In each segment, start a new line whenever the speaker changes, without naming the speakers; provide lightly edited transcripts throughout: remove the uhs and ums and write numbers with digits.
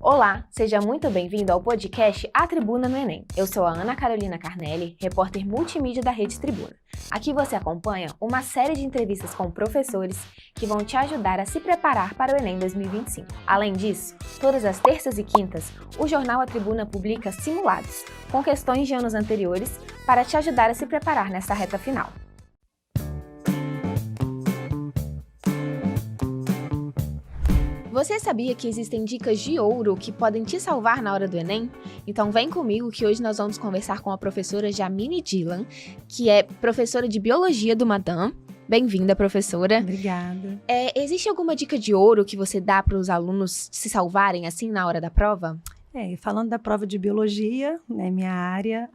Olá, seja muito bem-vindo ao podcast A Tribuna no Enem. Eu sou a Ana Carolina Carnelli, repórter multimídia da Rede Tribuna. Aqui você acompanha uma série de entrevistas com professores que vão te ajudar a se preparar para o Enem 2025. Além disso, todas as terças e quintas, o jornal A Tribuna publica simulados, com questões de anos anteriores, para te ajudar a se preparar nessa reta final. Você sabia que existem dicas de ouro que podem te salvar na hora do Enem? Então vem comigo que hoje nós vamos conversar com a professora Jamine Dylan, que é professora de Biologia do Madam. Bem-vinda, professora.
Obrigada.
Existe alguma dica de ouro que você dá para os alunos se salvarem assim na hora da prova?
Falando da prova de Biologia, né, minha área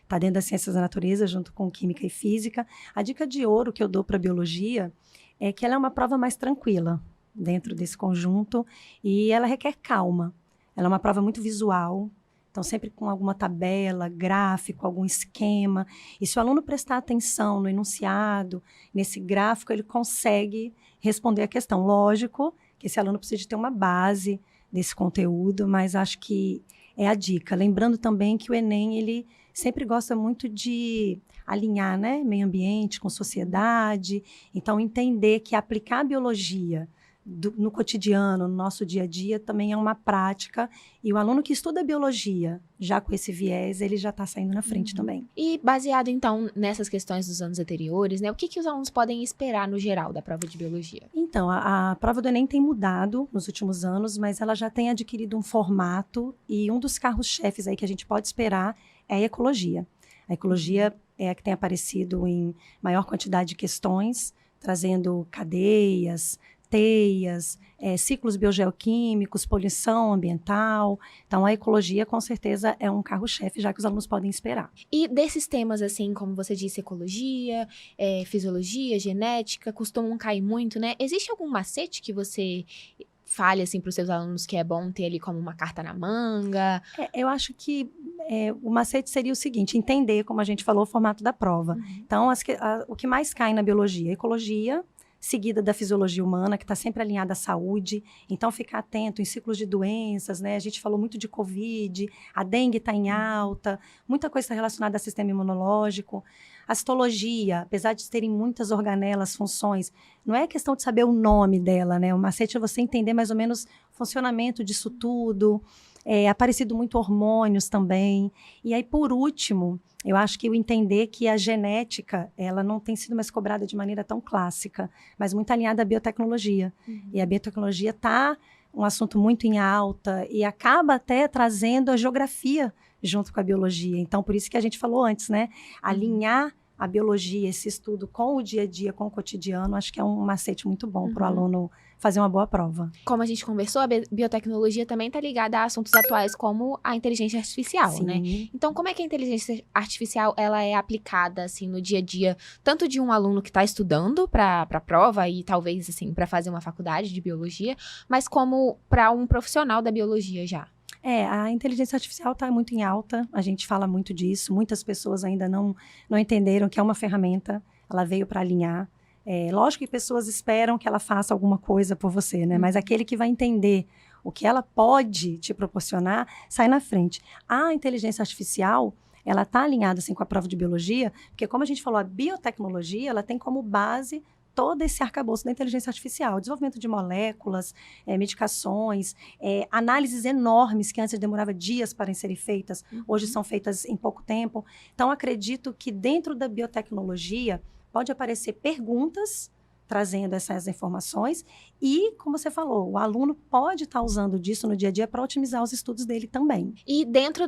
está dentro das Ciências da Natureza, junto com Química e Física. A dica de ouro que eu dou para Biologia é que ela é uma prova mais tranquila dentro desse conjunto e ela requer calma. Ela é uma prova muito visual, então sempre com alguma tabela, gráfico, algum esquema. E se o aluno prestar atenção no enunciado, nesse gráfico, ele consegue responder a questão. Lógico que esse aluno precisa de ter uma base desse conteúdo, mas acho que é a dica. Lembrando também que o Enem, ele sempre gosta muito de alinhar, né, meio ambiente com sociedade. Então, entender que aplicar a biologia no cotidiano, no nosso dia a dia, também é uma prática. E o aluno que estuda biologia, já com esse viés, ele já está saindo na frente também.
E baseado, então, nessas questões dos anos anteriores, né, o que os alunos podem esperar no geral da prova de Biologia?
Então, a prova do Enem tem mudado nos últimos anos, mas ela já tem adquirido um formato e um dos carros-chefes aí que a gente pode esperar é a ecologia. A ecologia é a que tem aparecido em maior quantidade de questões, trazendo cadeias, teias, ciclos biogeoquímicos, poluição ambiental. Então, a ecologia, com certeza, é um carro-chefe, já que os alunos podem esperar.
E desses temas, assim, como você disse, ecologia, fisiologia, genética, costumam cair muito, né? Existe algum macete que você fale, assim, para os seus alunos que é bom ter ali como uma carta na manga?
Eu acho que o macete seria o seguinte, entender, como a gente falou, o formato da prova. Então, o que mais cai na biologia? Ecologia, seguida da fisiologia humana, que está sempre alinhada à saúde. Então, ficar atento em ciclos de doenças, né? A gente falou muito de Covid, a dengue está em alta, muita coisa está relacionada ao sistema imunológico. A citologia, apesar de terem muitas organelas, funções, não é questão de saber o nome dela, né? O macete é você entender mais ou menos o funcionamento disso tudo. Aparecido muito hormônios também. E aí, por último, eu acho que o entender que a genética, ela não tem sido mais cobrada de maneira tão clássica, mas muito alinhada à biotecnologia. E a biotecnologia está um assunto muito em alta e acaba até trazendo a geografia junto com a biologia. Então, por isso que a gente falou antes, né? Alinhar a biologia, esse estudo com o dia a dia, com o cotidiano, acho que é um macete muito bom para o aluno fazer uma boa prova.
Como a gente conversou, a biotecnologia também está ligada a assuntos atuais como a inteligência artificial,
Sim.
né? Então, como é que a inteligência artificial ela é aplicada, assim, no dia a dia, tanto de um aluno que está estudando para a prova e talvez, assim, para fazer uma faculdade de biologia, mas como para um profissional da biologia já?
A inteligência artificial está muito em alta, a gente fala muito disso, muitas pessoas ainda não entenderam que é uma ferramenta, ela veio para alinhar. Lógico que pessoas esperam que ela faça alguma coisa por você, né? Mas aquele que vai entender o que ela pode te proporcionar, sai na frente. A inteligência artificial, ela está alinhada assim, com a prova de biologia, porque como a gente falou, a biotecnologia, ela tem como base todo esse arcabouço da inteligência artificial, desenvolvimento de moléculas, medicações, análises enormes que antes demorava dias para serem feitas, hoje são feitas em pouco tempo. Então, acredito que dentro da biotecnologia pode aparecer perguntas trazendo essas informações e, como você falou, o aluno pode estar usando disso no dia a dia para otimizar os estudos dele também.
E dentro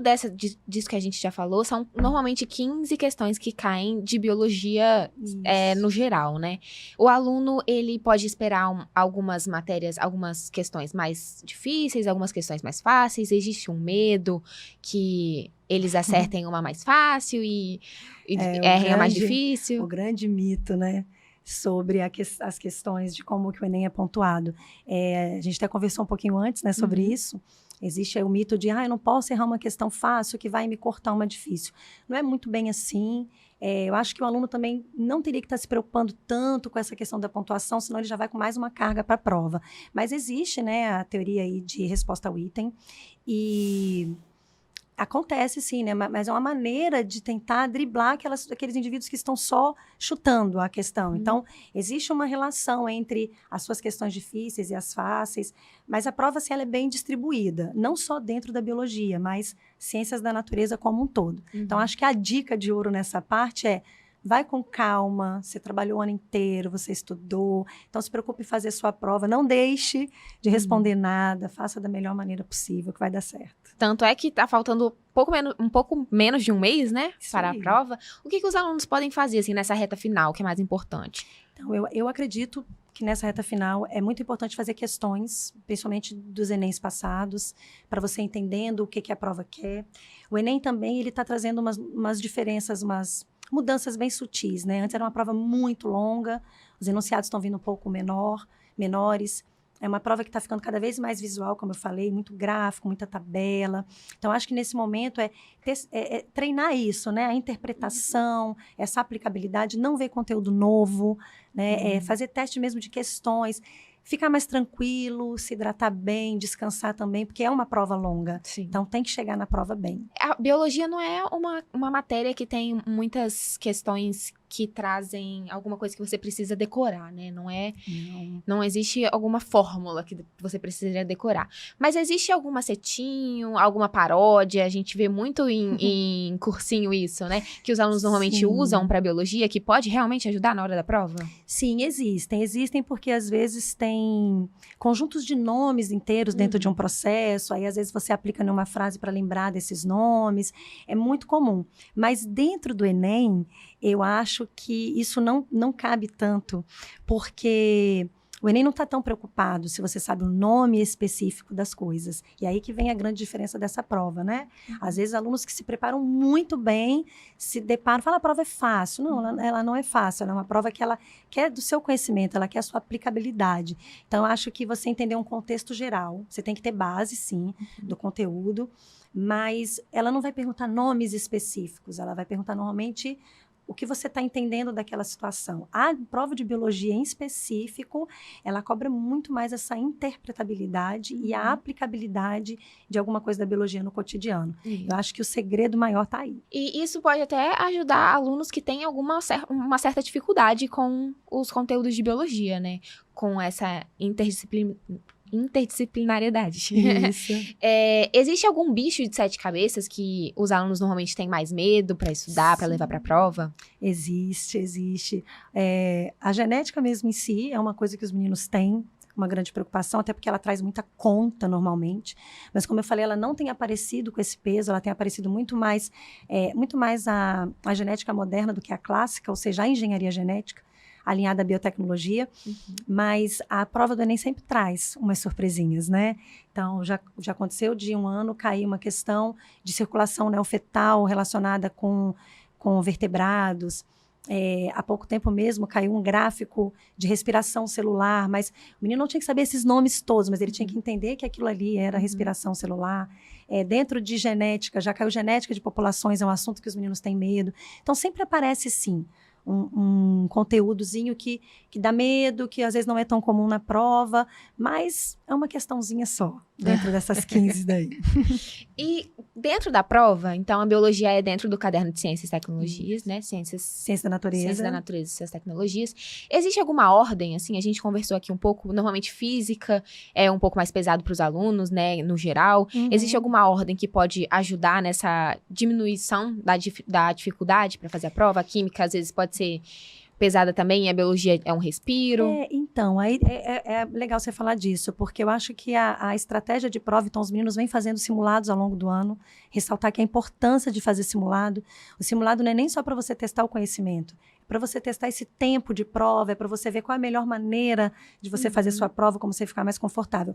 disso que a gente já falou, são normalmente 15 questões que caem de biologia no geral, né? O aluno, ele pode esperar algumas matérias, algumas questões mais difíceis, algumas questões mais fáceis, existe um medo que eles acertem uma mais fácil e errem a mais difícil?
O grande mito, né? Sobre as questões de como que o Enem é pontuado. A gente até conversou um pouquinho antes, né, sobre isso. Existe aí o mito de, eu não posso errar uma questão fácil que vai me cortar uma difícil. Não é muito bem assim. Eu acho que o aluno também não teria que estar se preocupando tanto com essa questão da pontuação, senão ele já vai com mais uma carga para a prova. Mas existe, né, a teoria aí de resposta ao item e acontece sim, né, mas é uma maneira de tentar driblar aqueles indivíduos que estão só chutando a questão. Então, existe uma relação entre as suas questões difíceis e as fáceis, mas a prova, assim, ela é bem distribuída, não só dentro da biologia, mas ciências da natureza como um todo. Então, acho que a dica de ouro nessa parte é: vai com calma, você trabalhou o ano inteiro, você estudou, então se preocupe em fazer sua prova, não deixe de responder nada, faça da melhor maneira possível, que vai dar certo.
Tanto é que tá faltando um pouco menos de um mês, né, para
aí.
a prova. O que os alunos podem fazer, assim, nessa reta final, que é mais importante?
Então, eu acredito que nessa reta final é muito importante fazer questões, principalmente dos Enems passados, para você entendendo o que a prova quer. O Enem também, ele está trazendo umas diferenças, umas mudanças bem sutis, né? Antes era uma prova muito longa, os enunciados estão vindo um pouco menores. É uma prova que está ficando cada vez mais visual, como eu falei, muito gráfico, muita tabela. Então, acho que nesse momento é treinar isso, né? A interpretação, essa aplicabilidade, não ver conteúdo novo, né? Fazer teste mesmo de questões, ficar mais tranquilo, se hidratar bem, descansar também, porque é uma prova longa.
Sim.
Então, tem que chegar na prova bem.
A biologia não é uma matéria que tem muitas questões que trazem alguma coisa que você precisa decorar, né? Não existe alguma fórmula que você precisaria decorar. Mas existe algum macetinho, alguma paródia? A gente vê muito em cursinho isso, né? Que os alunos normalmente usam para biologia, que pode realmente ajudar na hora da prova?
Sim, existem. Existem porque, às vezes, tem conjuntos de nomes inteiros dentro de um processo. Aí, às vezes, você aplica numa frase para lembrar desses nomes. É muito comum. Mas, dentro do Enem, eu acho que isso não cabe tanto, porque o Enem não está tão preocupado se você sabe o nome específico das coisas. E aí que vem a grande diferença dessa prova, né? Às vezes, alunos que se preparam muito bem se deparam, falam, a prova é fácil. Não, ela não é fácil, ela é uma prova que ela quer do seu conhecimento, ela quer a sua aplicabilidade. Então, eu acho que você entender um contexto geral, você tem que ter base, sim, do conteúdo, mas ela não vai perguntar nomes específicos, ela vai perguntar normalmente o que você está entendendo daquela situação. A prova de biologia em específico, ela cobra muito mais essa interpretabilidade e a aplicabilidade de alguma coisa da biologia no cotidiano. Eu acho que o segredo maior está aí.
E isso pode até ajudar alunos que têm uma certa dificuldade com os conteúdos de biologia, né? Com essa interdisciplinariedade.
Isso.
Existe algum bicho de 7 cabeças que os alunos normalmente têm mais medo para estudar, para levar para a prova?
Existe. A genética mesmo em si é uma coisa que os meninos têm uma grande preocupação, até porque ela traz muita conta normalmente. Mas, como eu falei, ela não tem aparecido com esse peso, ela tem aparecido muito mais a genética moderna do que a clássica, ou seja, a engenharia genética, alinhada à biotecnologia, mas a prova do Enem sempre traz umas surpresinhas, né? Então, já aconteceu de um ano cair uma questão de circulação neofetal relacionada com vertebrados. Há pouco tempo mesmo caiu um gráfico de respiração celular, mas o menino não tinha que saber esses nomes todos, mas ele tinha que entender que aquilo ali era respiração celular. Dentro de genética, já caiu genética de populações, é um assunto que os meninos têm medo. Então, sempre aparece, sim, um conteúdozinho que dá medo, que às vezes não é tão comum na prova, mas é uma questãozinha só, dentro dessas 15 daí.
E dentro da prova, então, a biologia é dentro do caderno de Ciências e Tecnologias, né?
Ciência da Natureza.
Ciência da Natureza e Ciências e Tecnologias. Existe alguma ordem, assim, a gente conversou aqui um pouco, normalmente física é um pouco mais pesado para os alunos, né, no geral. Existe alguma ordem que pode ajudar nessa diminuição da dificuldade para fazer a prova? A química, às vezes, pode ser pesada também, e a biologia é um respiro.
Então, aí é legal você falar disso, porque eu acho que a estratégia de prova, então os meninos vêm fazendo simulados ao longo do ano, ressaltar que a importância de fazer simulado. O simulado não é nem só para você testar o conhecimento, é para você testar esse tempo de prova, é para você ver qual é a melhor maneira de você fazer sua prova, como você ficar mais confortável.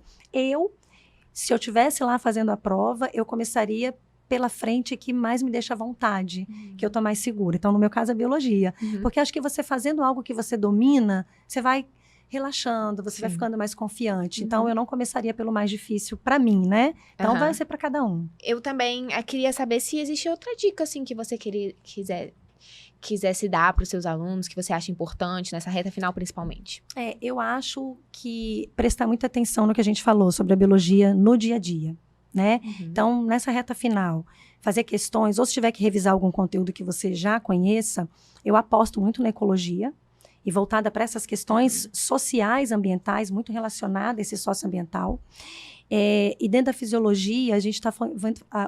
Se eu estivesse lá fazendo a prova, eu começaria pela frente que mais me deixa à vontade, que eu tô mais segura. Então, no meu caso, a biologia. Porque acho que você fazendo algo que você domina, você vai relaxando, você vai
Sim.
ficando mais confiante. Então, eu não começaria pelo mais difícil para mim, né? Então, vai ser para cada um.
Eu também queria saber se existe outra dica, assim, que você quisesse dar para os seus alunos, que você acha importante, nessa reta final, principalmente.
Eu acho que prestar muita atenção no que a gente falou sobre a biologia no dia a dia, né? Então, nessa reta final, fazer questões, ou se tiver que revisar algum conteúdo que você já conheça, eu aposto muito na ecologia, e voltada para essas questões sociais, ambientais, muito relacionada a esse socioambiental. E dentro da fisiologia, a gente está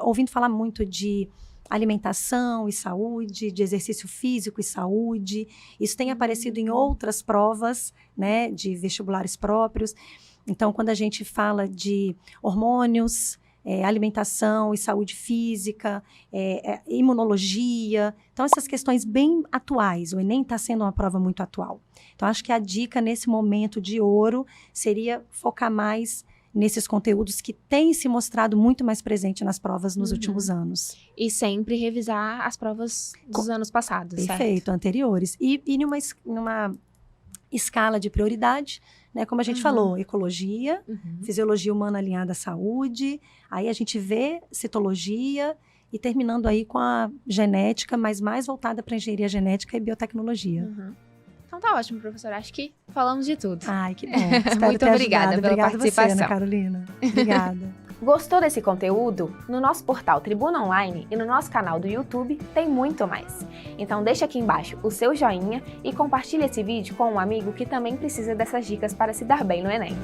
ouvindo falar muito de alimentação e saúde, de exercício físico e saúde. Isso tem aparecido em outras provas, né, de vestibulares próprios. Então, quando a gente fala de hormônios, alimentação e saúde física, imunologia. Então, essas questões bem atuais. O Enem está sendo uma prova muito atual. Então, acho que a dica nesse momento de ouro seria focar mais nesses conteúdos que têm se mostrado muito mais presente nas provas nos últimos anos.
E sempre revisar as provas dos anos passados,
Perfeito,
certo?
Anteriores. E numa escala de prioridade, né? Como a gente falou, ecologia, fisiologia humana alinhada à saúde, aí a gente vê citologia e terminando aí com a genética, mas mais voltada para engenharia genética e biotecnologia.
Então tá ótimo, professora. Acho que falamos de tudo.
Ai, que bom. Espero
Muito
ter
obrigada
ajudado.
pela
Obrigada
participação.
você, Ana Carolina. Obrigada.
Gostou desse conteúdo? No nosso portal Tribuna Online e no nosso canal do YouTube tem muito mais. Então deixa aqui embaixo o seu joinha e compartilhe esse vídeo com um amigo que também precisa dessas dicas para se dar bem no Enem.